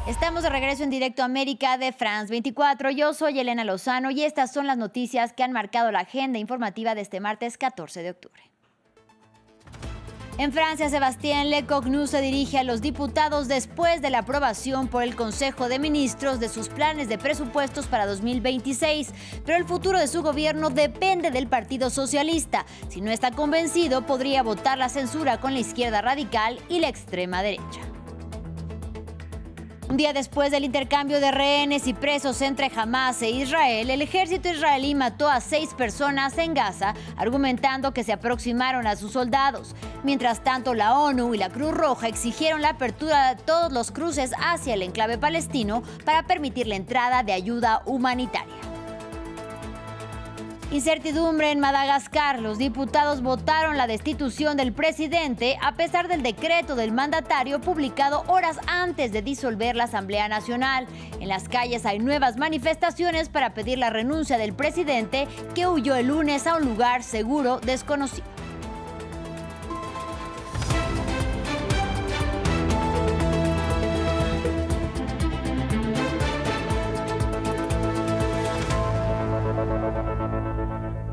Estamos de regreso en Directo América de France 24. Yo soy Elena Lozano y estas son las noticias que han marcado la agenda informativa de este martes 14 de octubre. En Francia, Sébastien Lecornu se dirige a los diputados después de la aprobación por el Consejo de Ministros de sus planes de presupuestos para 2026. Pero el futuro de su gobierno depende del Partido Socialista. Si no está convencido, podría votar la censura con la izquierda radical y la extrema derecha. Un día después del intercambio de rehenes y presos entre Hamás e Israel, el ejército israelí mató a 6 personas en Gaza, argumentando que se aproximaron a sus soldados. Mientras tanto, la ONU y la Cruz Roja exigieron la apertura de todos los cruces hacia el enclave palestino para permitir la entrada de ayuda humanitaria. Incertidumbre en Madagascar. Los diputados votaron la destitución del presidente a pesar del decreto del mandatario publicado horas antes de disolver la Asamblea Nacional. En las calles hay nuevas manifestaciones para pedir la renuncia del presidente, que huyó el lunes a un lugar seguro desconocido.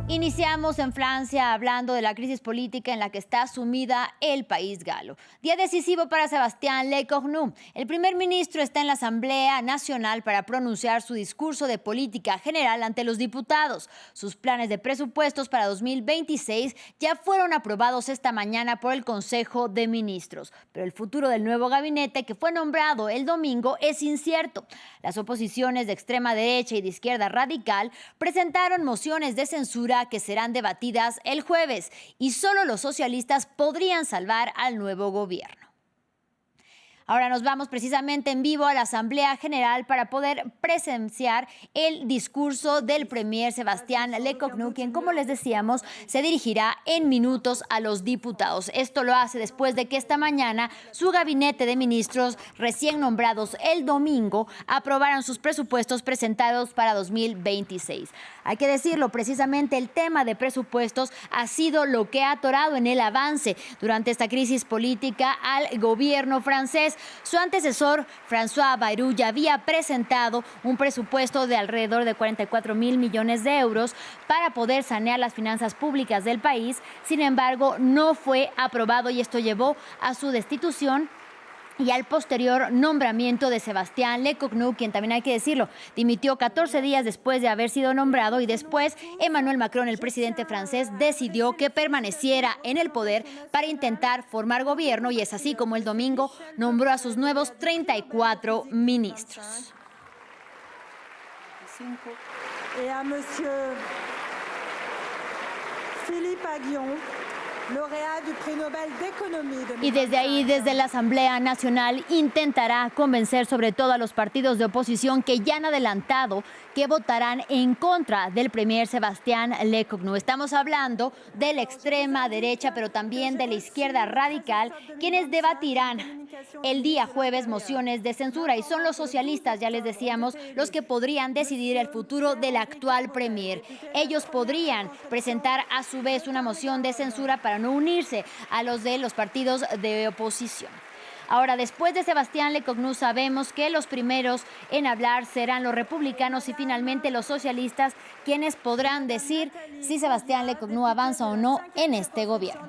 Iniciamos en Francia hablando de la crisis política en la que está sumida el país galo. Día decisivo para Sébastien Lecornu. El primer ministro está en la Asamblea Nacional para pronunciar su discurso de política general ante los diputados. Sus planes de presupuestos para 2026 ya fueron aprobados esta mañana por el Consejo de Ministros. Pero el futuro del nuevo gabinete, que fue nombrado el domingo, es incierto. Las oposiciones de extrema derecha y de izquierda radical presentaron mociones de censura que serán debatidas el jueves, y solo los socialistas podrían salvar al nuevo gobierno. Ahora nos vamos precisamente en vivo a la Asamblea General para poder presenciar el discurso del premier Sébastien Lecornu, quien, como les decíamos, se dirigirá en minutos a los diputados. Esto lo hace después de que esta mañana su gabinete de ministros, recién nombrados el domingo, aprobaran sus presupuestos presentados para 2026. Hay que decirlo, precisamente el tema de presupuestos ha sido lo que ha atorado en el avance durante esta crisis política al gobierno francés. Su antecesor, François Bayrou, ya había presentado un presupuesto de alrededor de 44.000 millones de euros para poder sanear las finanzas públicas del país. Sin embargo, no fue aprobado y esto llevó a su destitución y al posterior nombramiento de Sébastien Lecornu, quien, también hay que decirlo, dimitió 14 días después de haber sido nombrado, y después Emmanuel Macron, el presidente francés, decidió que permaneciera en el poder para intentar formar gobierno, y es así como el domingo nombró a sus nuevos 34 ministros. Y a monsieur Philippe Aghion, laureat du Prix Nobel d'Économie. Y desde ahí, desde la Asamblea Nacional, intentará convencer sobre todo a los partidos de oposición que ya han adelantado que votarán en contra del premier Sébastien Lecornu. Estamos hablando de la extrema derecha, pero también de la izquierda radical, quienes debatirán el día jueves mociones de censura, y son los socialistas, ya les decíamos, los que podrían decidir el futuro del actual premier. Ellos podrían presentar a su vez una moción de censura para no unirse a los de los partidos de oposición. Ahora, después de Sébastien Lecornu, sabemos que los primeros en hablar serán los republicanos y finalmente los socialistas, quienes podrán decir si Sébastien Lecornu avanza o no en este gobierno.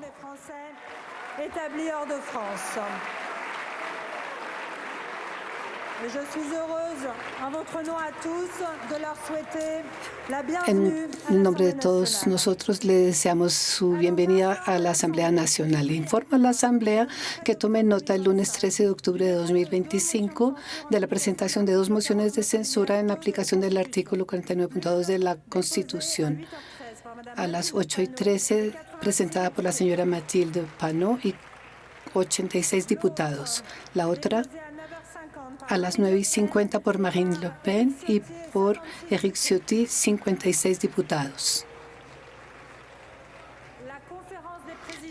En nombre de todos nosotros le deseamos su bienvenida a la Asamblea Nacional. Le informa a la Asamblea que tome nota el lunes 13 de octubre de 2025 de la presentación de 2 mociones de censura en aplicación del artículo 49.2 de la Constitución. A las 8:13, presentada por la señora Mathilde Panot y 86 diputados. La otra, a las 9:50 por Marine Le Pen y por Éric Ciotti, 56 diputados.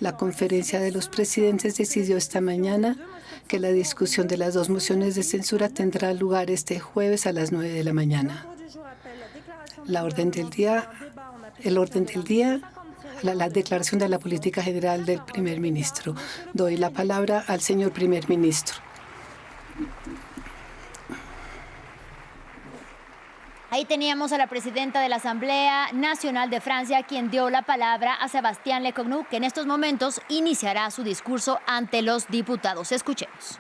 La conferencia de los presidentes decidió esta mañana que la discusión de las 2 mociones de censura tendrá lugar este jueves a las 9 de la mañana. El orden del día, la declaración de la política general del primer ministro. Doy la palabra al señor primer ministro. Ahí teníamos a la presidenta de la Asamblea Nacional de Francia, quien dio la palabra a Sébastien Lecornu, que en estos momentos iniciará su discurso ante los diputados. Escuchemos.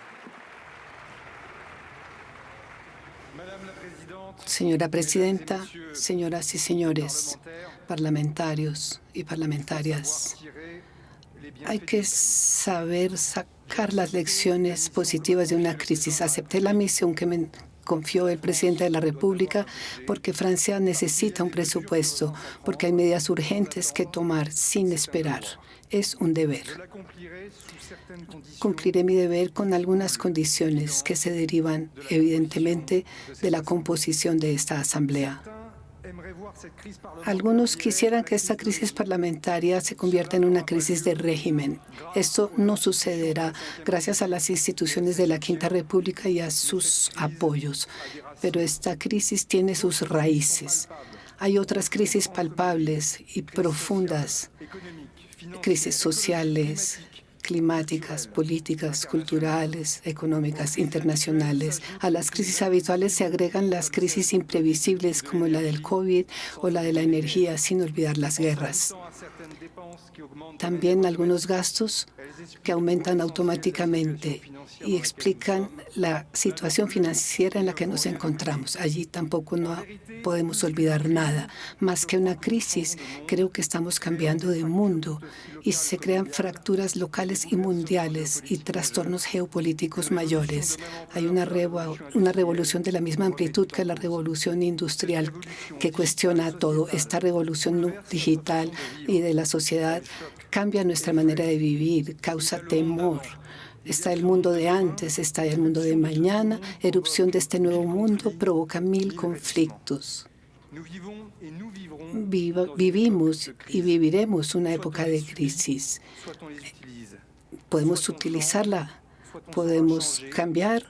Señora presidenta, señoras y señores parlamentarios y parlamentarias, hay que saber sacar las lecciones positivas de una crisis. Acepté la misión que me confió el presidente de la República porque Francia necesita un presupuesto, porque hay medidas urgentes que tomar sin esperar. Es un deber. Cumpliré mi deber con algunas condiciones que se derivan evidentemente de la composición de esta Asamblea. Algunos quisieran que esta crisis parlamentaria se convierta en una crisis de régimen. Esto no sucederá gracias a las instituciones de la Quinta República y a sus apoyos. Pero esta crisis tiene sus raíces. Hay otras crisis palpables y profundas, crisis sociales, climáticas, políticas, culturales, económicas, internacionales. A las crisis habituales se agregan las crisis imprevisibles como la del COVID o la de la energía, sin olvidar las guerras. También algunos gastos que aumentan automáticamente y explican la situación financiera en la que nos encontramos. Allí tampoco no podemos olvidar nada. Más que una crisis, creo que estamos cambiando de mundo y se crean fracturas locales y mundiales y trastornos geopolíticos mayores. Hay una revolución de la misma amplitud que la revolución industrial que cuestiona todo. Esta revolución digital y de la sociedad cambia nuestra manera de vivir, causa temor. Está el mundo de antes, está el mundo de mañana. Erupción de este nuevo mundo provoca 1000 conflictos. Vivimos y viviremos una época de crisis. Podemos utilizarla, podemos cambiar.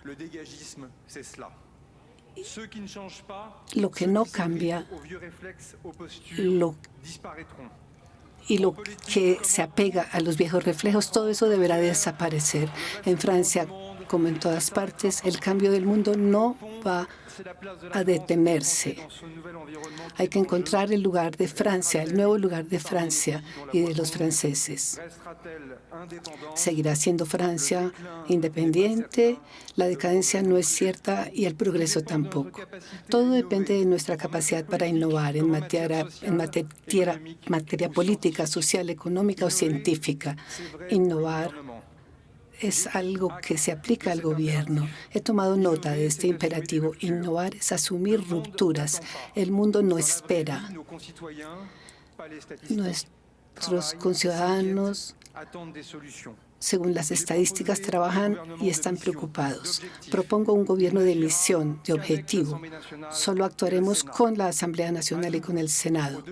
Lo que no cambia, y lo que se apega a los viejos reflejos, todo eso deberá desaparecer. En Francia, como en todas partes, el cambio del mundo no va a detenerse. Hay que encontrar el lugar de Francia, el nuevo lugar de Francia y de los franceses. ¿Seguirá siendo Francia independiente? La decadencia no es cierta y el progreso tampoco. Todo depende de nuestra capacidad para innovar en materia política, social, económica o científica. Innovar es algo que se aplica al gobierno. He tomado nota de este imperativo. Innovar es asumir rupturas. El mundo no espera. Nuestros conciudadanos, según las estadísticas, trabajan y están preocupados. Propongo un gobierno de misión, de objetivo. Solo actuaremos con la Asamblea Nacional y con el Senado.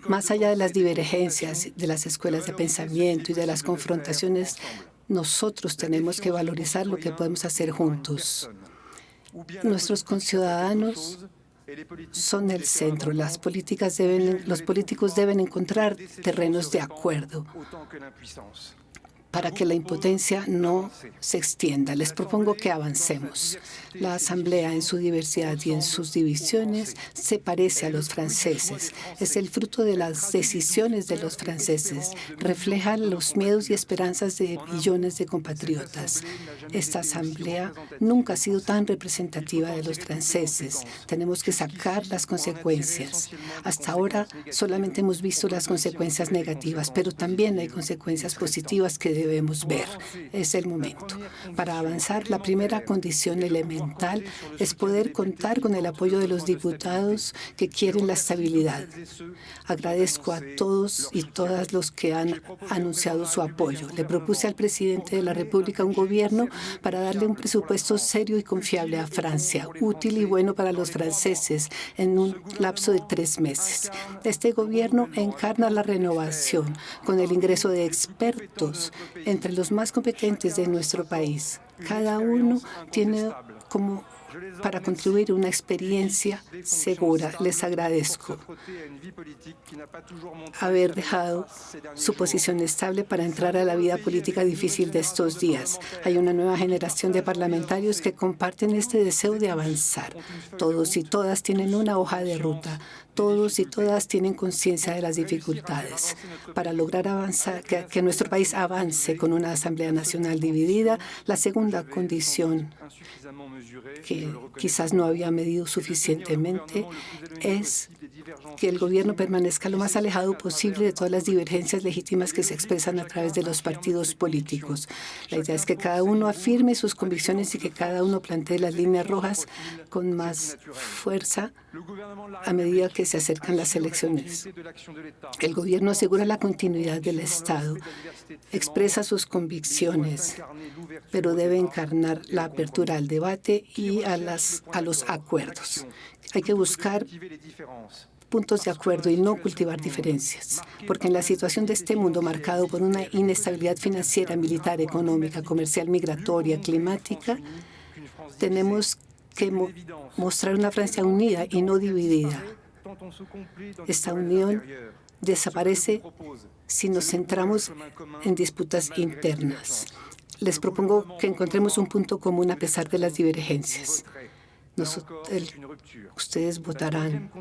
Más allá de las divergencias, de las escuelas de pensamiento y de las confrontaciones, nosotros tenemos que valorizar lo que podemos hacer juntos. Nuestros conciudadanos son el centro. Los políticos deben encontrar terrenos de acuerdo para que la impotencia no se extienda. Les propongo que avancemos. La Asamblea, en su diversidad y en sus divisiones, se parece a los franceses. Es el fruto de las decisiones de los franceses. Refleja los miedos y esperanzas de millones de compatriotas. Esta Asamblea nunca ha sido tan representativa de los franceses. Tenemos que sacar las consecuencias. Hasta ahora solamente hemos visto las consecuencias negativas, pero también hay consecuencias positivas que debemos ver. Es el momento. Para avanzar, la primera condición elemental es poder contar con el apoyo de los diputados que quieren la estabilidad. Agradezco a todos y todas los que han anunciado su apoyo. Le propuse al presidente de la República un gobierno para darle un presupuesto serio y confiable a Francia, útil y bueno para los franceses en un lapso de 3 meses. Este gobierno encarna la renovación con el ingreso de expertos entre los más competentes de nuestro país. Cada uno tiene como para contribuir a una experiencia segura. Les agradezco haber dejado su posición estable para entrar a la vida política difícil de estos días. Hay una nueva generación de parlamentarios que comparten este deseo de avanzar. Todos y todas tienen una hoja de ruta. Todos y todas tienen conciencia de las dificultades. Para lograr avanzar, que nuestro país avance con una Asamblea Nacional dividida, la segunda condición que quizás no había medido suficientemente es que el gobierno permanezca lo más alejado posible de todas las divergencias legítimas que se expresan a través de los partidos políticos. La idea es que cada uno afirme sus convicciones y que cada uno plantee las líneas rojas con más fuerza a medida que se acercan las elecciones. El gobierno asegura la continuidad del Estado, expresa sus convicciones, pero debe encarnar la apertura al debate y a los acuerdos. Hay que buscar puntos de acuerdo y no cultivar diferencias, porque en la situación de este mundo marcado por una inestabilidad financiera, militar, económica, comercial, migratoria, climática, tenemos que mostrar una Francia unida y no dividida. Esta unión desaparece si nos centramos en disputas internas. Les propongo que encontremos un punto común a pesar de las divergencias. Ustedes votarán.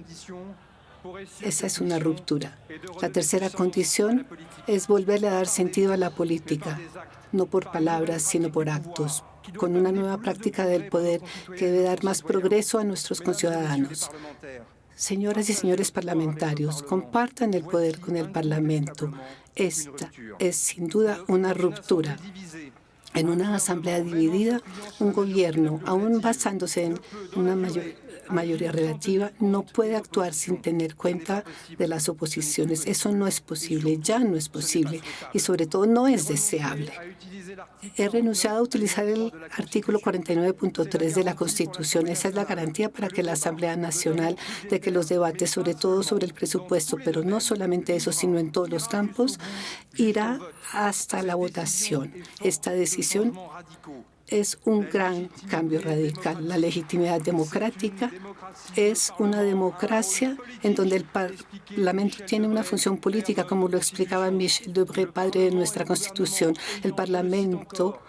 Esa es una ruptura. La tercera condición es volverle a dar sentido a la política, no por palabras, sino por actos, con una nueva práctica del poder que debe dar más progreso a nuestros conciudadanos. Señoras y señores parlamentarios, compartan el poder con el Parlamento. Esta es sin duda una ruptura. En una asamblea dividida, un gobierno, aún basándose en una mayoría relativa, no puede actuar sin tener cuenta de las oposiciones. Eso no es posible, ya no es posible y sobre todo no es deseable. He renunciado a utilizar el artículo 49.3 de la Constitución. Esa es la garantía para que la Asamblea Nacional, de que los debates, sobre todo sobre el presupuesto, pero no solamente eso, sino en todos los campos, irá hasta la votación. Esta decisión es un gran cambio radical. La legitimidad democrática es una democracia en donde el Parlamento tiene una función política, como lo explicaba Michel Debré, padre de nuestra Constitución. El Parlamento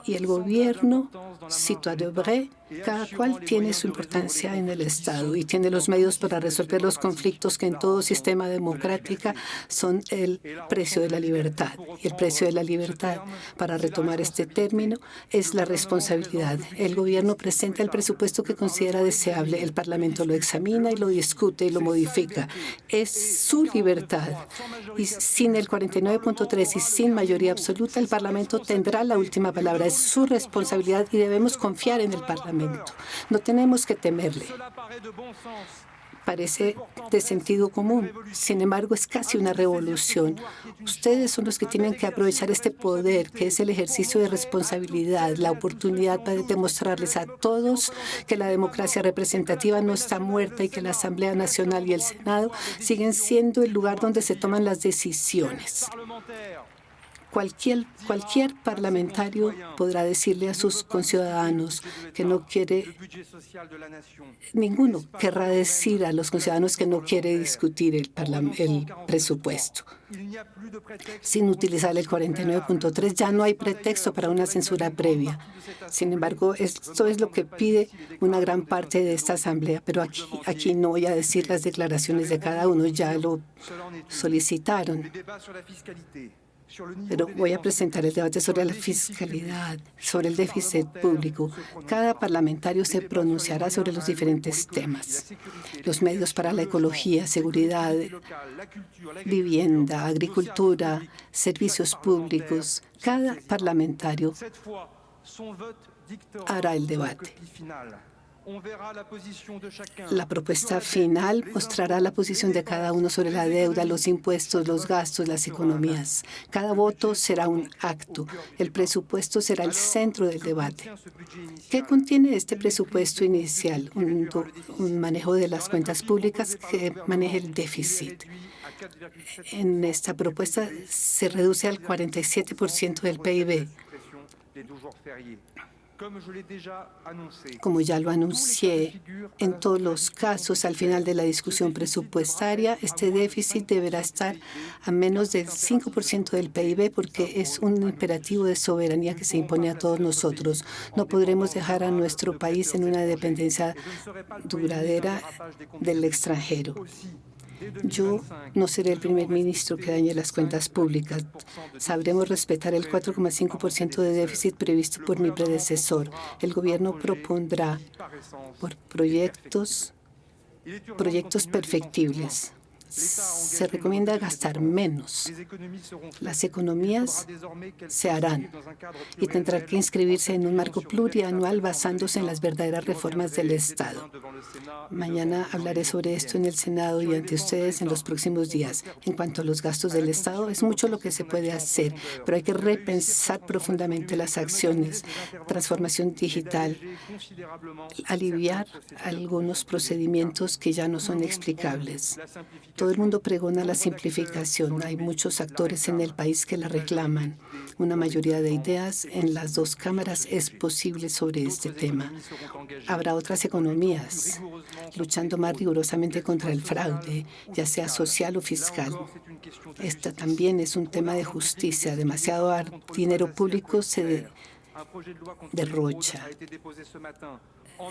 y el gobierno, cito a Debré, cada cual tiene su importancia en el Estado y tiene los medios para resolver los conflictos que en todo sistema democrático son el precio de la libertad. Y el precio de la libertad, para retomar este término, es la responsabilidad. El gobierno presenta el presupuesto que considera deseable, el Parlamento lo examina y lo discute y lo modifica. Es su libertad. Y sin el 49.3 y sin mayoría absoluta, el Parlamento tendrá la última palabra. Es su responsabilidad y debemos confiar en el Parlamento. No tenemos que temerle. Parece de sentido común. Sin embargo, es casi una revolución. Ustedes son los que tienen que aprovechar este poder, que es el ejercicio de responsabilidad, la oportunidad para demostrarles a todos que la democracia representativa no está muerta y que la Asamblea Nacional y el Senado siguen siendo el lugar donde se toman las decisiones. Cualquier parlamentario podrá decirle a sus conciudadanos que no quiere, ninguno querrá decir a los conciudadanos que no quiere discutir el presupuesto. Sin utilizar el 49.3 ya no hay pretexto para una censura previa. Sin embargo, esto es lo que pide una gran parte de esta Asamblea, pero aquí no voy a decir las declaraciones de cada uno, ya lo solicitaron. Pero voy a presentar el debate sobre la fiscalidad, sobre el déficit público. Cada parlamentario se pronunciará sobre los diferentes temas. Los medios para la ecología, seguridad, vivienda, agricultura, servicios públicos. Cada parlamentario hará el debate. La propuesta final mostrará la posición de cada uno sobre la deuda, los impuestos, los gastos, las economías. Cada voto será un acto. El presupuesto será el centro del debate. ¿Qué contiene este presupuesto inicial? Un manejo de las cuentas públicas que maneje el déficit. En esta propuesta se reduce al 47% del PIB. Como ya lo anuncié, en todos los casos, al final de la discusión presupuestaria, este déficit deberá estar a menos del 5% del PIB porque es un imperativo de soberanía que se impone a todos nosotros. No podremos dejar a nuestro país en una dependencia duradera del extranjero. Yo no seré el primer ministro que dañe las cuentas públicas. Sabremos respetar el 4,5% de déficit previsto por mi predecesor. El gobierno propondrá proyectos perfectibles. Se recomienda gastar menos. Las economías se harán y tendrán que inscribirse en un marco plurianual basándose en las verdaderas reformas del Estado. Mañana hablaré sobre esto en el Senado y ante ustedes en los próximos días. En cuanto a los gastos del Estado, es mucho lo que se puede hacer, pero hay que repensar profundamente las acciones, transformación digital, aliviar algunos procedimientos que ya no son explicables. Todo el mundo pregona la simplificación. Hay muchos actores en el país que la reclaman. Una mayoría de ideas en las dos cámaras es posible sobre este tema. Habrá otras economías luchando más rigurosamente contra el fraude, ya sea social o fiscal. Esta también es un tema de justicia. Demasiado dinero público se derrocha.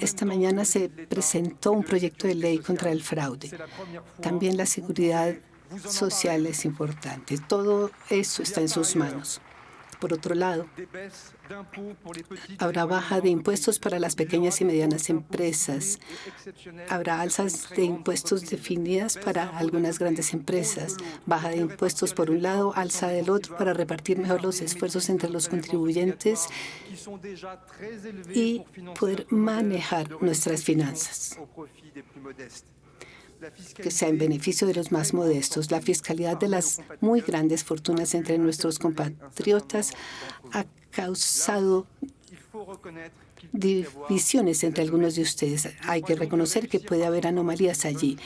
Esta mañana se presentó un proyecto de ley contra el fraude. También la seguridad social es importante. Todo eso está en sus manos. Por otro lado, habrá baja de impuestos para las pequeñas y medianas empresas. Habrá alzas de impuestos definidas para algunas grandes empresas. Baja de impuestos por un lado, alza del otro para repartir mejor los esfuerzos entre los contribuyentes y poder manejar nuestras finanzas, que sea en beneficio de los más modestos. La fiscalidad de las muy grandes fortunas entre nuestros compatriotas ha causado divisiones entre algunos de ustedes. Hay que reconocer que puede haber anomalías allí.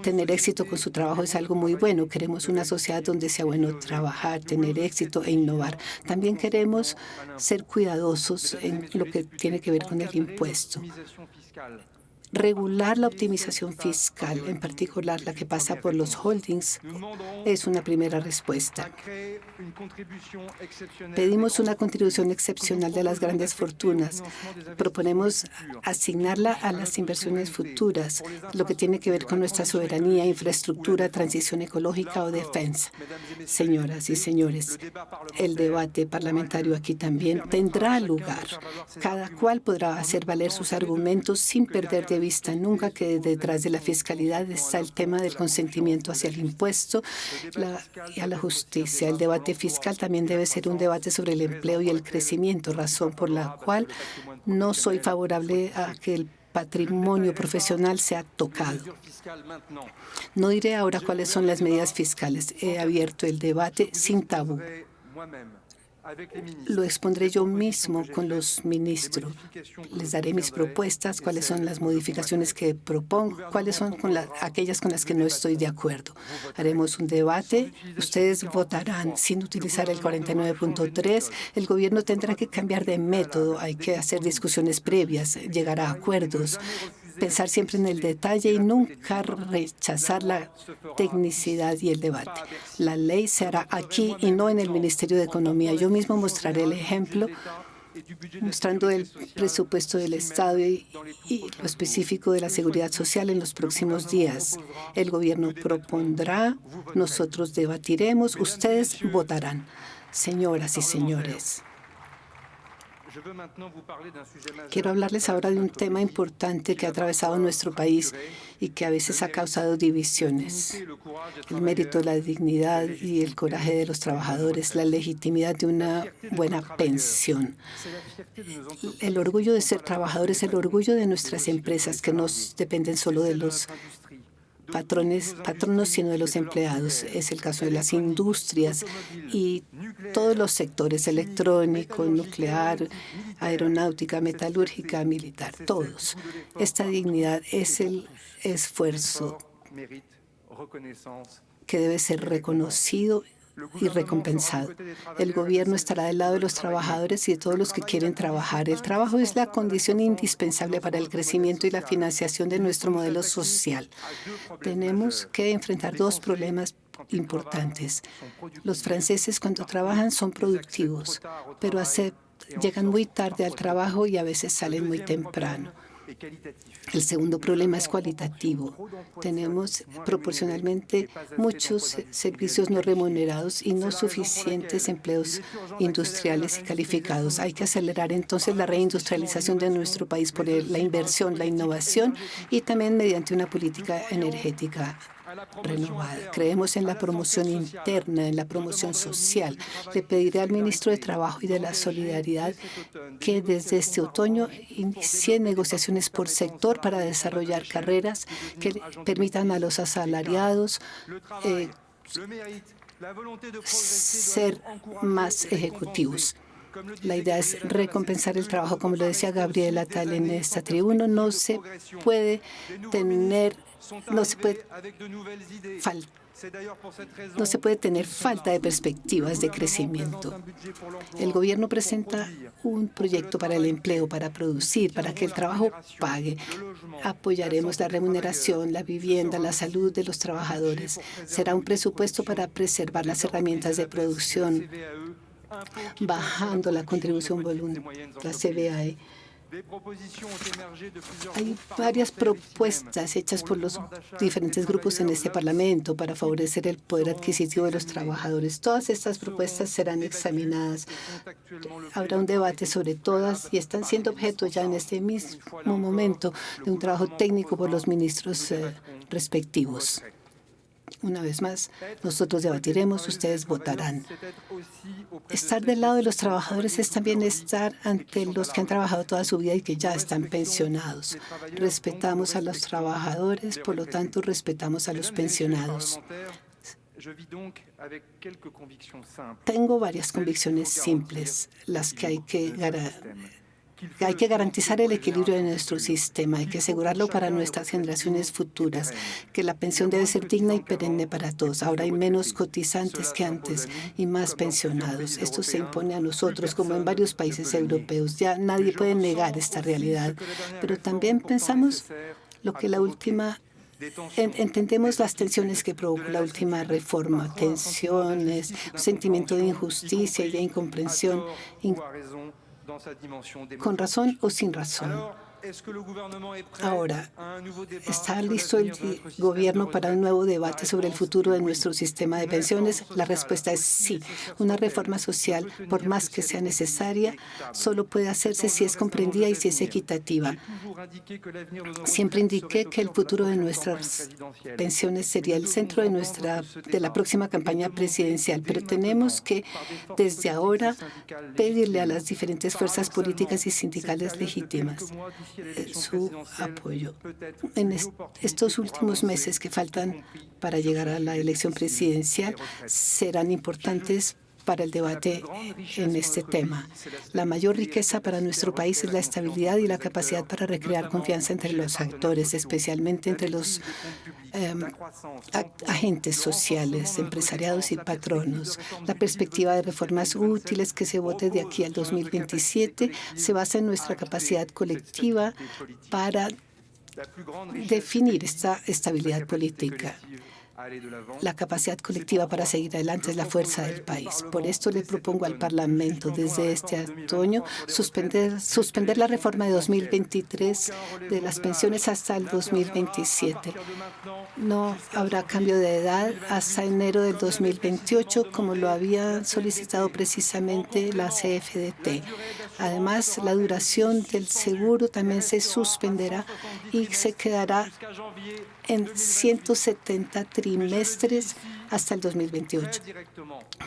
Tener éxito con su trabajo es algo muy bueno. Queremos una sociedad donde sea bueno trabajar, tener éxito e innovar. También queremos ser cuidadosos en lo que tiene que ver con el impuesto. Regular la optimización fiscal, en particular la que pasa por los holdings, es una primera respuesta. Pedimos una contribución excepcional de las grandes fortunas. Proponemos asignarla a las inversiones futuras, lo que tiene que ver con nuestra soberanía, infraestructura, transición ecológica o defensa. Señoras y señores, el debate parlamentario aquí también tendrá lugar. Cada cual podrá hacer valer sus argumentos sin perder de vista nunca que detrás de la fiscalidad está el tema del consentimiento hacia el impuesto y a la justicia. El debate fiscal también debe ser un debate sobre el empleo y el crecimiento, razón por la cual no soy favorable a que el patrimonio profesional sea tocado. No diré ahora cuáles son las medidas fiscales. He abierto el debate sin tabú. Lo expondré yo mismo con los ministros. Les daré mis propuestas, cuáles son las modificaciones que propongo, cuáles son aquellas con las que no estoy de acuerdo. Haremos un debate. Ustedes votarán sin utilizar el 49.3. El gobierno tendrá que cambiar de método. Hay que hacer discusiones previas, llegar a acuerdos, pensar siempre en el detalle y nunca rechazar la tecnicidad y el debate. La ley se hará aquí y no en el Ministerio de Economía. Yo mismo mostraré el ejemplo, mostrando el presupuesto del Estado y lo específico de la seguridad social en los próximos días. El gobierno propondrá, nosotros debatiremos, ustedes votarán. Señoras y señores, quiero hablarles ahora de un tema importante que ha atravesado nuestro país y que a veces ha causado divisiones. El mérito, la dignidad y el coraje de los trabajadores, la legitimidad de una buena pensión. El orgullo de ser trabajadores, el orgullo de nuestras empresas que no dependen solo de los patronos, sino de los empleados. Es el caso de las industrias y todos los sectores, electrónico, nuclear, aeronáutica, metalúrgica, militar, todos. Esta dignidad es el esfuerzo que debe ser reconocido y recompensado. El gobierno estará del lado de los trabajadores y de todos los que quieren trabajar. El trabajo es la condición indispensable para el crecimiento y la financiación de nuestro modelo social. Tenemos que enfrentar dos problemas importantes. Los franceses cuando trabajan son productivos, pero llegan muy tarde al trabajo y a veces salen muy temprano. El segundo problema es cualitativo. Tenemos proporcionalmente muchos servicios no remunerados y no suficientes empleos industriales y calificados. Hay que acelerar entonces la reindustrialización de nuestro país por la inversión, la innovación y también mediante una política energética renovada. Creemos en la promoción interna, en la promoción social. Le pediré al ministro de Trabajo y de la Solidaridad que desde este otoño inicie negociaciones por sector para desarrollar carreras que permitan a los asalariados ser más ejecutivos. La idea es recompensar el trabajo, como lo decía Gabriela Tal en esta tribuna. No se puede tener falta de perspectivas de crecimiento. El gobierno presenta un proyecto para el empleo, para producir, para que el trabajo pague. Apoyaremos la remuneración, la vivienda, la salud de los trabajadores. Será un presupuesto para preservar las herramientas de producción, bajando la contribución voluntaria, la CVAE. Hay varias propuestas hechas por los diferentes grupos en este Parlamento para favorecer el poder adquisitivo de los trabajadores. Todas estas propuestas serán examinadas. Habrá un debate sobre todas y están siendo objeto ya en este mismo momento de un trabajo técnico por los ministros respectivos. Una vez más, nosotros debatiremos, ustedes votarán. Estar del lado de los trabajadores es también estar ante los que han trabajado toda su vida y que ya están pensionados. Respetamos a los trabajadores, por lo tanto, respetamos a los pensionados. Tengo varias convicciones simples, las que hay que garantizar el equilibrio de nuestro sistema, hay que asegurarlo para nuestras generaciones futuras, que la pensión debe ser digna y perenne para todos. Ahora hay menos cotizantes que antes y más pensionados. Esto se impone a nosotros, como en varios países europeos. Ya nadie puede negar esta realidad, pero también pensamos entendemos las tensiones que provocó la última reforma, tensiones, un sentimiento de injusticia y de incomprensión, con razón o sin razón. Ahora, ¿está listo el gobierno para un nuevo debate sobre el futuro de nuestro sistema de pensiones? La respuesta es sí. Una reforma social, por más que sea necesaria, solo puede hacerse si es comprendida y si es equitativa. Siempre indiqué que el futuro de nuestras pensiones sería el centro de la próxima campaña presidencial, pero tenemos que, desde ahora, pedirle a las diferentes fuerzas políticas y sindicales legítimas su apoyo. En estos últimos meses que faltan para llegar a la elección presidencial serán importantes para el debate en este tema. La mayor riqueza para nuestro país es la estabilidad y la capacidad para recrear confianza entre los actores, especialmente entre los agentes sociales, empresariados y patronos. La perspectiva de reformas útiles que se vote de aquí al 2027 se basa en nuestra capacidad colectiva para definir esta estabilidad política. La capacidad colectiva para seguir adelante es la fuerza del país. Por esto le propongo al Parlamento desde este otoño suspender la reforma de 2023 de las pensiones hasta el 2027. No habrá cambio de edad hasta enero del 2028, como lo había solicitado precisamente la CFDT. Además, la duración del seguro también se suspenderá y se quedará en 170 trimestres hasta el 2028.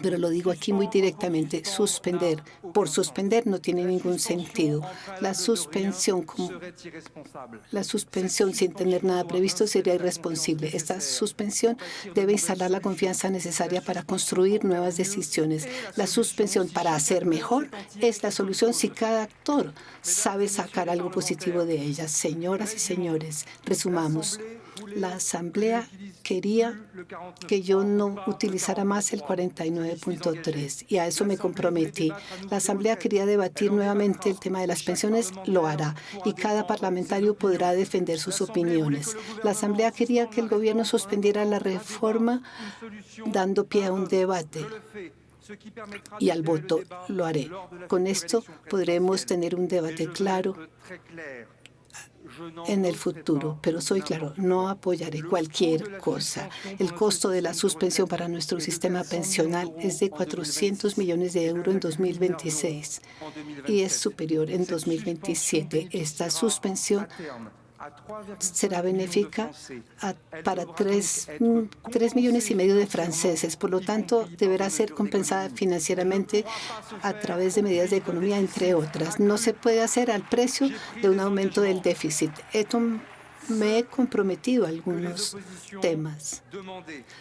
Pero lo digo aquí muy directamente, suspender por suspender no tiene ningún sentido. La suspensión sin tener nada previsto sería irresponsable. Esta suspensión debe instalar la confianza necesaria para construir nuevas decisiones. La suspensión para hacer mejor es la solución si cada actor sabe sacar algo positivo de ella. Señoras y señores, resumamos. La Asamblea quería que yo no utilizara más el 49.3 y a eso me comprometí. La Asamblea quería debatir nuevamente el tema de las pensiones, lo hará, y cada parlamentario podrá defender sus opiniones. La Asamblea quería que el gobierno suspendiera la reforma dando pie a un debate. Y al voto lo haré. Con esto podremos tener un debate claro en el futuro, pero soy claro, no apoyaré cualquier cosa. El costo de la suspensión para nuestro sistema pensional es de 400 millones de euros en 2026 y es superior en 2027. Esta suspensión será benéfica para 3,5 millones de franceses. Por lo tanto, deberá ser compensada financieramente a través de medidas de economía, entre otras. No se puede hacer al precio de un aumento del déficit. Me he comprometido a algunos temas,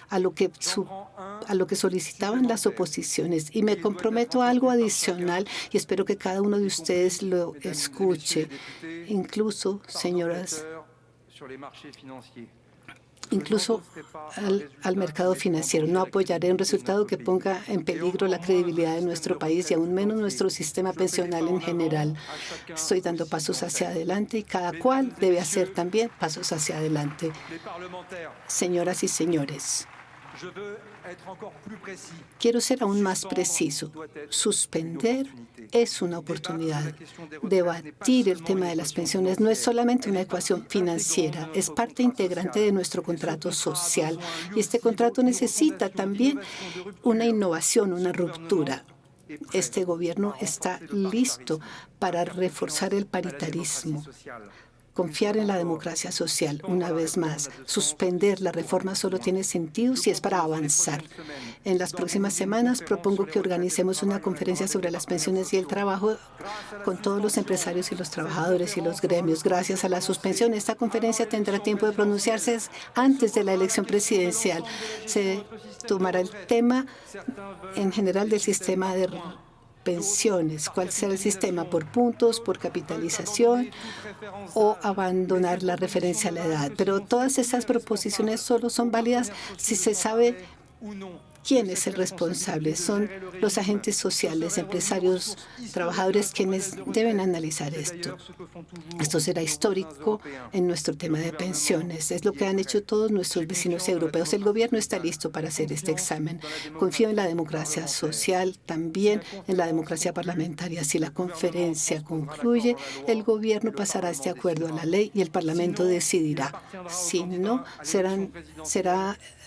a lo que solicitaban las oposiciones, y me comprometo a algo adicional y espero que cada uno de ustedes lo escuche, incluso, señoras, incluso al mercado financiero. No apoyaré un resultado que ponga en peligro la credibilidad de nuestro país y aún menos nuestro sistema pensional en general. Estoy dando pasos hacia adelante y cada cual debe hacer también pasos hacia adelante. Señoras y señores, quiero ser aún más preciso. Suspender es una oportunidad. Debatir el tema de las pensiones no es solamente una ecuación financiera, es parte integrante de nuestro contrato social. Y este contrato necesita también una innovación, una ruptura. Este gobierno está listo para reforzar el paritarismo, confiar en la democracia social. Una vez más, suspender la reforma solo tiene sentido si es para avanzar. En las próximas semanas propongo que organicemos una conferencia sobre las pensiones y el trabajo con todos los empresarios y los trabajadores y los gremios. Gracias a la suspensión, esta conferencia tendrá tiempo de pronunciarse antes de la elección presidencial. Se tomará el tema en general del sistema de pensiones, cuál será el sistema, por puntos, por capitalización o abandonar la referencia a la edad. Pero todas esas proposiciones solo son válidas si se sabe quién es el responsable. Son los agentes sociales, empresarios, trabajadores quienes deben analizar esto. Esto será histórico en nuestro tema de pensiones. Es lo que han hecho todos nuestros vecinos europeos. El gobierno está listo para hacer este examen. Confío en la democracia social, también en la democracia parlamentaria. Si la conferencia concluye, el gobierno pasará este acuerdo a la ley y el Parlamento decidirá. Si no, serán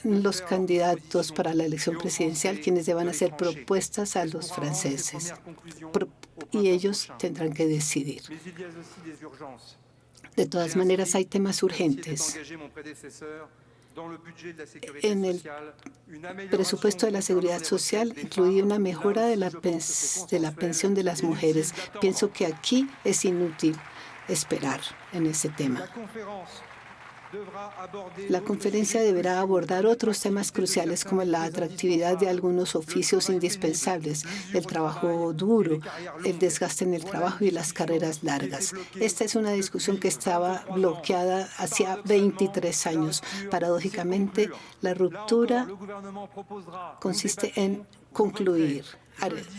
los candidatos para la elección presidencial quienes deban hacer propuestas a los franceses y ellos tendrán que decidir. De todas maneras, hay temas urgentes. En el presupuesto de la Seguridad Social incluí una mejora de la pensión de las mujeres. Pienso que aquí es inútil esperar en ese tema. La conferencia deberá abordar otros temas cruciales como la atractividad de algunos oficios indispensables, el trabajo duro, el desgaste en el trabajo y las carreras largas. Esta es una discusión que estaba bloqueada hacía 23 años. Paradójicamente, la ruptura consiste en concluir.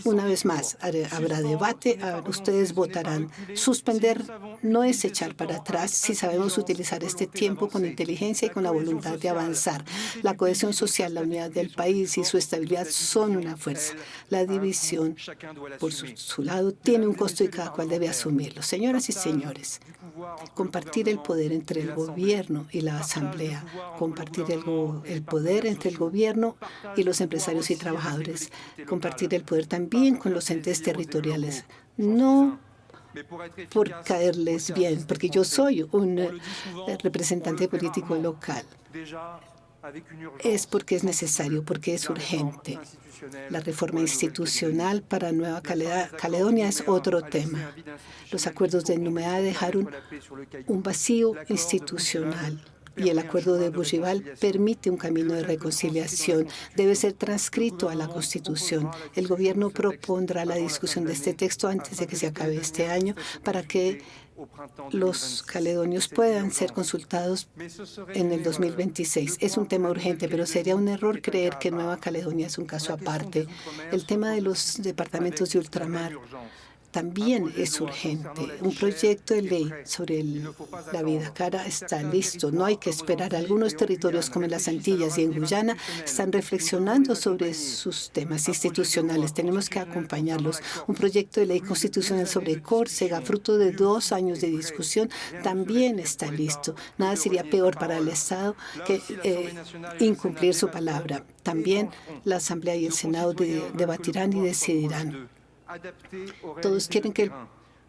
Una vez más, habrá debate, ustedes votarán. Suspender no es echar para atrás si sabemos utilizar este tiempo con inteligencia y con la voluntad de avanzar. La cohesión social, la unidad del país y su estabilidad son una fuerza. La división, por su lado, tiene un costo y cada cual debe asumirlo. Señoras y señores, compartir el poder entre el gobierno y la Asamblea, compartir el poder entre el gobierno y los empresarios y trabajadores, compartir el poder también con los entes territoriales. No por caerles bien, porque yo soy un representante político local. Es porque es necesario, porque es urgente. La reforma institucional para Nueva Caledonia es otro tema. Los acuerdos de Nouméa dejaron un vacío institucional y el acuerdo de Bougival permite un camino de reconciliación. Debe ser transcrito a la Constitución. El gobierno propondrá la discusión de este texto antes de que se acabe este año para que los caledonios puedan ser consultados en el 2026. Es un tema urgente, pero sería un error creer que Nueva Caledonia es un caso aparte. El tema de los departamentos de ultramar también es urgente. Un proyecto de ley sobre la vida cara está listo. No hay que esperar. Algunos territorios como en las Antillas y en Guyana están reflexionando sobre sus temas institucionales. Tenemos que acompañarlos. Un proyecto de ley constitucional sobre Córcega, fruto de 2 años de discusión, también está listo. Nada sería peor para el Estado que incumplir su palabra. También la Asamblea y el Senado debatirán y decidirán. Todos quieren que el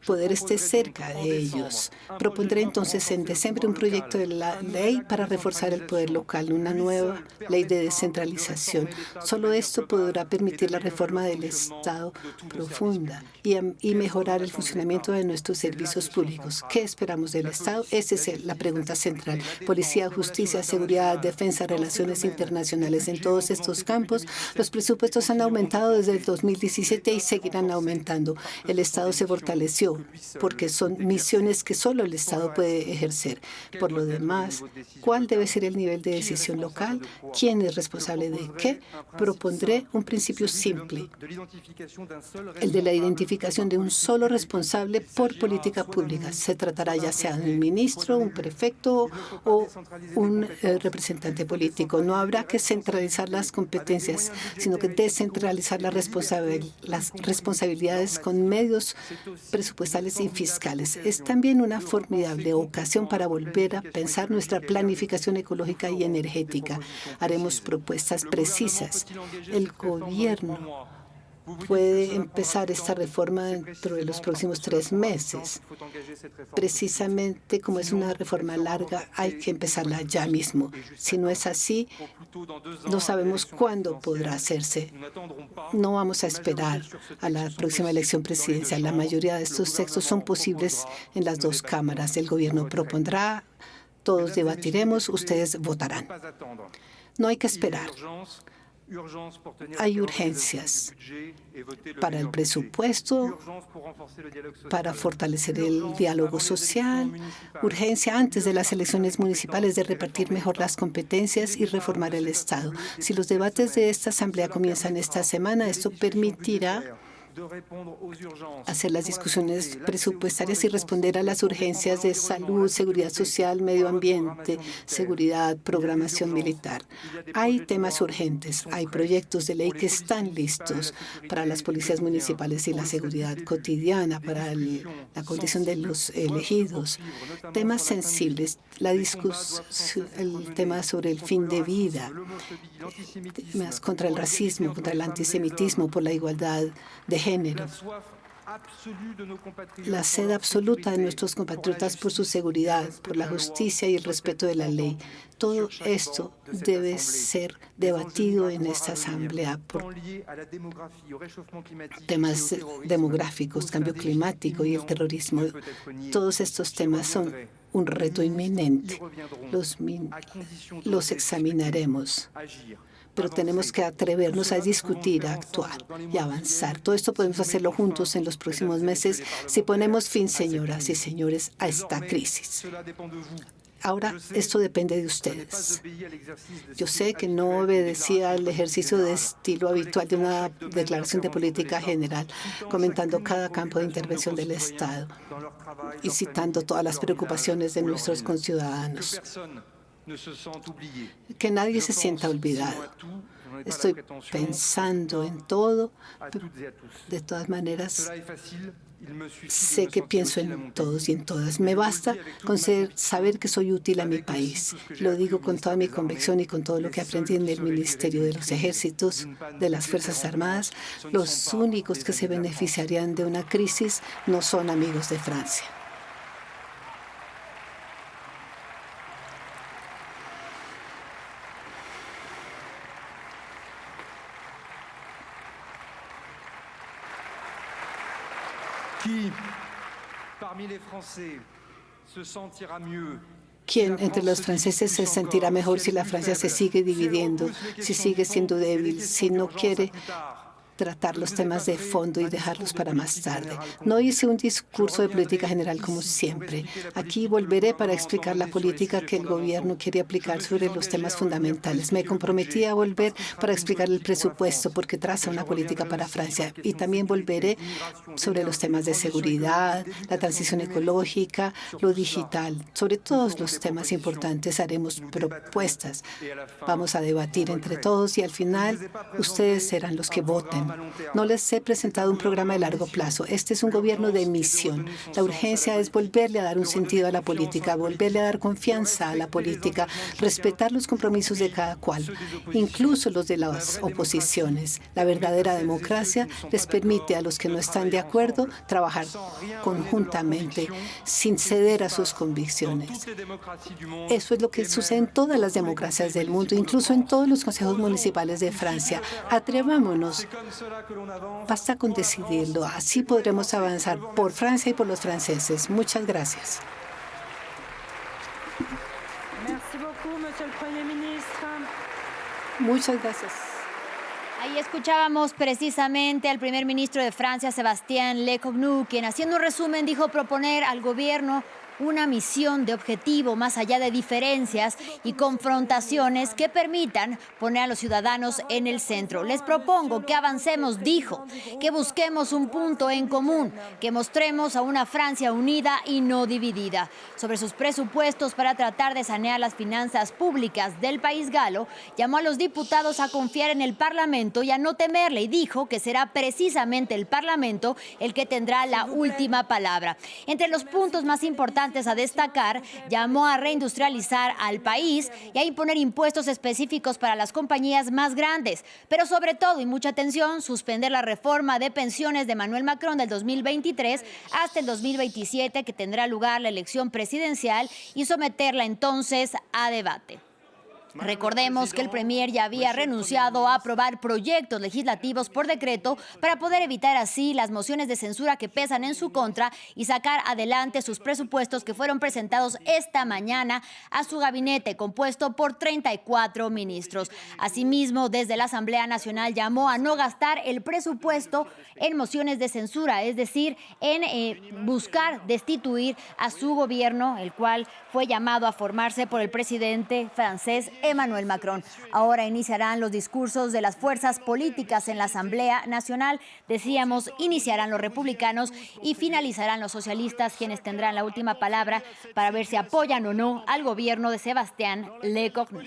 poder esté cerca de ellos. Propondré entonces en diciembre un proyecto de la ley para reforzar el poder local, una nueva ley de descentralización. Solo esto podrá permitir la reforma del Estado profunda y mejorar el funcionamiento de nuestros servicios públicos. ¿Qué esperamos del Estado? Esa es la pregunta central. Policía, justicia, seguridad, defensa, relaciones internacionales. En todos estos campos, los presupuestos han aumentado desde el 2017 y seguirán aumentando. El Estado se fortaleció porque son misiones que solo el Estado puede ejercer. Por lo demás, ¿cuál debe ser el nivel de decisión local? ¿Quién es responsable de qué? Propondré un principio simple, el de la identificación de un solo responsable por política pública. Se tratará ya sea de un ministro, un prefecto o un representante político. No habrá que centralizar las competencias, sino que descentralizar las responsabilidades con medios presupuestales y fiscales. Es también una formidable ocasión para volver a pensar nuestra planificación ecológica y energética. Haremos propuestas precisas. El gobierno puede empezar esta reforma dentro de los próximos 3 meses. Precisamente como es una reforma larga, hay que empezarla ya mismo. Si no es así, no sabemos cuándo podrá hacerse. No vamos a esperar a la próxima elección presidencial. La mayoría de estos textos son posibles en las 2 cámaras. El gobierno propondrá, todos debatiremos, ustedes votarán. No hay que esperar. Hay urgencias para el presupuesto, para fortalecer el diálogo social, urgencia antes de las elecciones municipales de repartir mejor las competencias y reformar el Estado. Si los debates de esta Asamblea comienzan esta semana, esto permitirá hacer las discusiones presupuestarias y responder a las urgencias de salud, seguridad social, medio ambiente, seguridad, programación militar. Hay temas urgentes, hay proyectos de ley que están listos para las policías municipales y la seguridad cotidiana, para la condición de los elegidos. Temas sensibles, el tema sobre el fin de vida, temas contra el racismo, contra el antisemitismo, por la igualdad de género. La sed absoluta de nuestros compatriotas por su seguridad, por la justicia y el respeto de la ley. Todo esto debe ser debatido en esta Asamblea por temas demográficos, cambio climático y el terrorismo. Todos estos temas son un reto inminente. Los examinaremos. Pero tenemos que atrevernos a discutir, a actuar y a avanzar. Todo esto podemos hacerlo juntos en los próximos meses si ponemos fin, señoras y señores, a esta crisis. Ahora, esto depende de ustedes. Yo sé que no obedecía al ejercicio de estilo habitual de una declaración de política general, comentando cada campo de intervención del Estado y citando todas las preocupaciones de nuestros conciudadanos. Que nadie se sienta olvidado. Estoy pensando en todo. De todas maneras, sé que pienso en todos y en todas. Me basta con saber que soy útil a mi país. Lo digo con toda mi convicción y con todo lo que aprendí en el Ministerio de los Ejércitos, de las Fuerzas Armadas. Los únicos que se beneficiarían de una crisis no son amigos de Francia. ¿Quién entre los franceses se sentirá mejor si la Francia se sigue dividiendo, si sigue siendo débil, si no quiere tratar los temas de fondo y dejarlos para más tarde? No hice un discurso de política general como siempre. Aquí volveré para explicar la política que el gobierno quiere aplicar sobre los temas fundamentales. Me comprometí a volver para explicar el presupuesto porque traza una política para Francia, y también volveré sobre los temas de seguridad, la transición ecológica, lo digital. Sobre todos los temas importantes haremos propuestas. Vamos a debatir entre todos y al final ustedes serán los que voten. No les he presentado un programa de largo plazo. Este es un gobierno de misión. La urgencia es volverle a dar un sentido a la política, volverle a dar confianza a la política, respetar los compromisos de cada cual, incluso los de las oposiciones. La verdadera democracia les permite a los que no están de acuerdo trabajar conjuntamente, sin ceder a sus convicciones. Eso es lo que sucede en todas las democracias del mundo, incluso en todos los consejos municipales de Francia. Atrevámonos. Basta con decidirlo. Así podremos avanzar por Francia y por los franceses. Muchas gracias. Muchas gracias. Ahí escuchábamos precisamente al primer ministro de Francia, Sébastien Lecornu, quien, haciendo un resumen, dijo proponer al gobierno una misión de objetivo más allá de diferencias y confrontaciones que permitan poner a los ciudadanos en el centro. Les propongo que avancemos, dijo, que busquemos un punto en común, que mostremos a una Francia unida y no dividida. Sobre sus presupuestos para tratar de sanear las finanzas públicas del país galo, llamó a los diputados a confiar en el Parlamento y a no temerle, y dijo que será precisamente el Parlamento el que tendrá la última palabra. Entre los puntos más importantes a destacar, llamó a reindustrializar al país y a imponer impuestos específicos para las compañías más grandes, pero sobre todo, y mucha atención, suspender la reforma de pensiones de Emmanuel Macron del 2023 hasta el 2027, que tendrá lugar la elección presidencial, y someterla entonces a debate. Recordemos que el premier ya había renunciado a aprobar proyectos legislativos por decreto para poder evitar así las mociones de censura que pesan en su contra y sacar adelante sus presupuestos, que fueron presentados esta mañana a su gabinete, compuesto por 34 ministros. Asimismo, desde la Asamblea Nacional llamó a no gastar el presupuesto en mociones de censura, es decir, en buscar destituir a su gobierno, el cual fue llamado a formarse por el presidente francés Emmanuel Macron. Ahora iniciarán los discursos de las fuerzas políticas en la Asamblea Nacional. Decíamos, iniciarán los republicanos y finalizarán los socialistas, quienes tendrán la última palabra para ver si apoyan o no al gobierno de Sébastien Lecornu.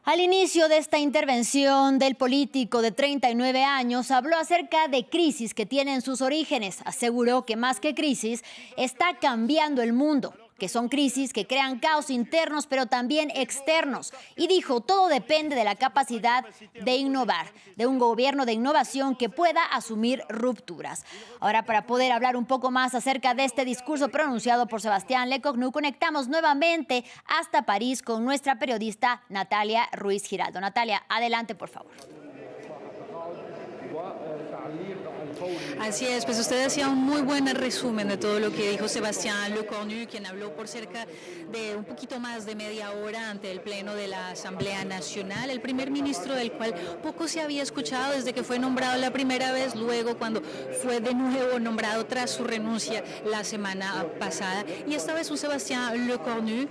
Al inicio de esta intervención del político de 39 años, habló acerca de crisis que tienen sus orígenes. Aseguró que más que crisis, está cambiando el mundo, que son crisis que crean caos internos, pero también externos. Y dijo, todo depende de la capacidad de innovar, de un gobierno de innovación que pueda asumir rupturas. Ahora, para poder hablar un poco más acerca de este discurso pronunciado por Sébastien Lecornu, conectamos nuevamente hasta París con nuestra periodista Natalia Ruiz Giraldo. Natalia, adelante, por favor. Así es, pues usted hacía un muy buen resumen de todo lo que dijo Sébastien Lecornu, quien habló por cerca de un poquito más de media hora ante el Pleno de la Asamblea Nacional, el primer ministro del cual poco se había escuchado desde que fue nombrado la primera vez, luego cuando fue de nuevo nombrado tras su renuncia la semana pasada. Y esta vez un Sébastien Lecornu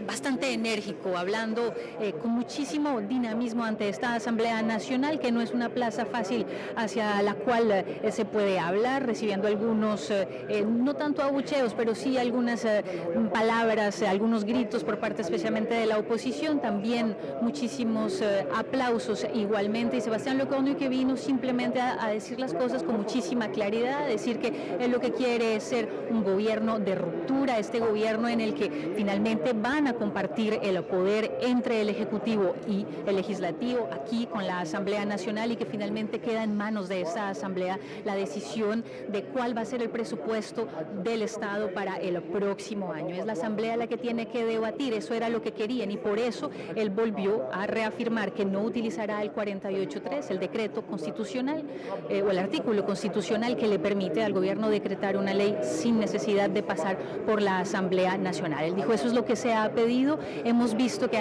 bastante enérgico, hablando con muchísimo dinamismo ante esta Asamblea Nacional, que no es una plaza fácil hacia la cual se puede hablar, recibiendo algunos, no tanto abucheos, pero sí algunas palabras, algunos gritos por parte especialmente de la oposición, también muchísimos aplausos igualmente. Y Sébastien Lecornu, que vino simplemente a decir las cosas con muchísima claridad, a decir que él lo que quiere es ser un gobierno de ruptura, este gobierno en el que finalmente van a compartir el poder entre el Ejecutivo y el Legislativo aquí con la Asamblea Nacional, y que finalmente queda en manos de esta Asamblea la decisión de cuál va a ser el presupuesto del Estado para el próximo año. Es la Asamblea la que tiene que debatir, eso era lo que querían y por eso él volvió a reafirmar que no utilizará el 48.3, el decreto constitucional o el artículo constitucional que le permite al gobierno decretar una ley sin necesidad de pasar por la Asamblea Nacional. Él dijo, eso es lo que se ha pedido, hemos visto que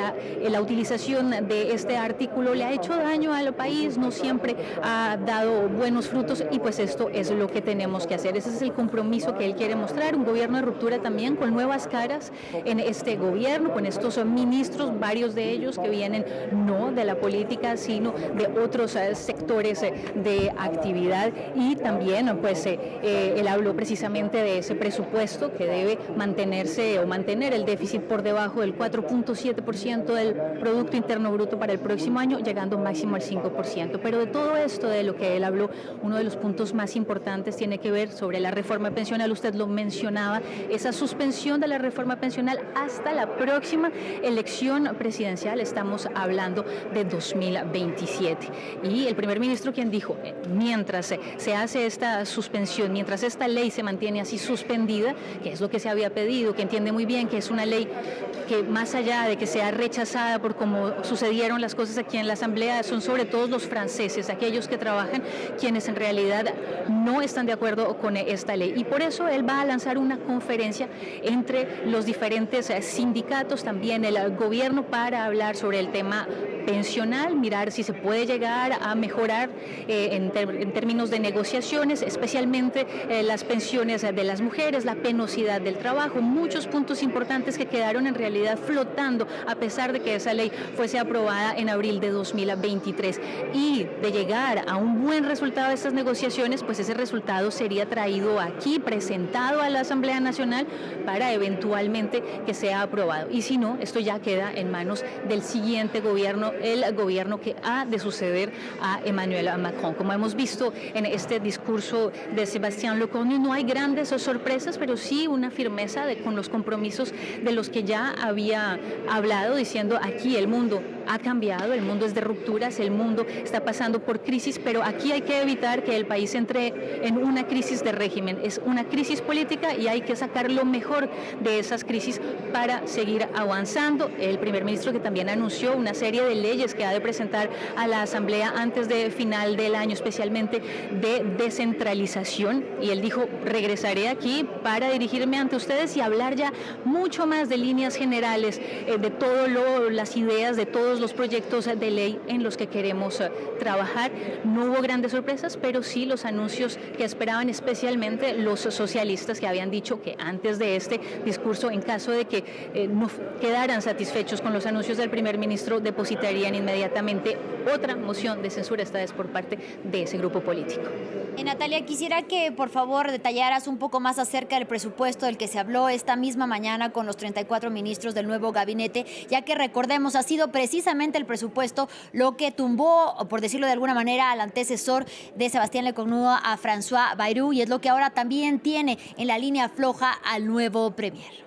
la utilización de este artículo le ha hecho daño al país, no siempre ha dado buenos frutos y pues esto es lo que tenemos que hacer. Ese es el compromiso que él quiere mostrar, un gobierno de ruptura también con nuevas caras en este gobierno, con estos ministros, varios de ellos que vienen no de la política, sino de otros sectores de actividad y también pues él habló precisamente de ese presupuesto que debe mantenerse o mantener el déficit por debajo del 4.7% del Producto Interno Bruto para el próximo año, llegando máximo al 5%. Pero de todo esto de lo que él habló, uno de los puntos más importantes tiene que ver sobre la reforma pensional, usted lo mencionaba, esa suspensión de la reforma pensional hasta la próxima elección presidencial, estamos hablando de 2027. Y el primer ministro quien dijo, mientras se hace esta suspensión, mientras esta ley se mantiene así suspendida, que es lo que se había pedido, que entiende muy bien que es una ley que más allá de que sea rechazada por cómo sucedieron las cosas aquí en la Asamblea, son sobre todo los franceses, aquellos que trabajan, quienes en realidad no están de acuerdo con esta ley. Y por eso él va a lanzar una conferencia entre los diferentes sindicatos, también el gobierno, para hablar sobre el tema pensional, mirar si se puede llegar a mejorar en términos de negociaciones, especialmente las pensiones de las mujeres, la penosidad del trabajo, muchos puntos importantes que quedaron en realidad flotando a pesar de que esa ley fuese aprobada en abril de 2023. Y de llegar a un buen resultado de estas negociaciones, pues ese resultado sería traído aquí, presentado a la Asamblea Nacional para eventualmente que sea aprobado. Y si no, esto ya queda en manos del siguiente gobierno, el gobierno que ha de suceder a Emmanuel Macron. Como hemos visto en este discurso de Sébastien Lecornu, no hay grandes sorpresas, pero sí una firmeza con los compromisos de los que ya había hablado, diciendo aquí el mundo ha cambiado, el mundo es de rupturas, el mundo está pasando por crisis, pero aquí hay que evitar que el país entre en una crisis de régimen. Es una crisis política y hay que sacar lo mejor de esas crisis para seguir avanzando. El primer ministro que también anunció una serie de leyes que ha de presentar a la Asamblea antes de final del año, especialmente de descentralización, y él dijo, regresaré aquí para dirigirme ante ustedes y hablar ya mucho más de líneas generales, de todas las ideas, de todos los proyectos de ley en los que queremos trabajar. No hubo grandes sorpresas, pero sí los anuncios que esperaban, especialmente los socialistas, que habían dicho que antes de este discurso, en caso de que no quedaran satisfechos con los anuncios del primer ministro, depositarían inmediatamente otra moción de censura, esta vez por parte de ese grupo político. Natalia, quisiera que por favor detallaras un poco más acerca del presupuesto del que se habló esta misma mañana con los 34 ministros del nuevo gabinete, ya que recordemos, ha sido precisamente el presupuesto lo que tumbó, por decirlo de alguna manera, al antecesor de Sébastien Lecornu, a François Bayrou, y es lo que ahora también tiene en la línea floja al nuevo premier.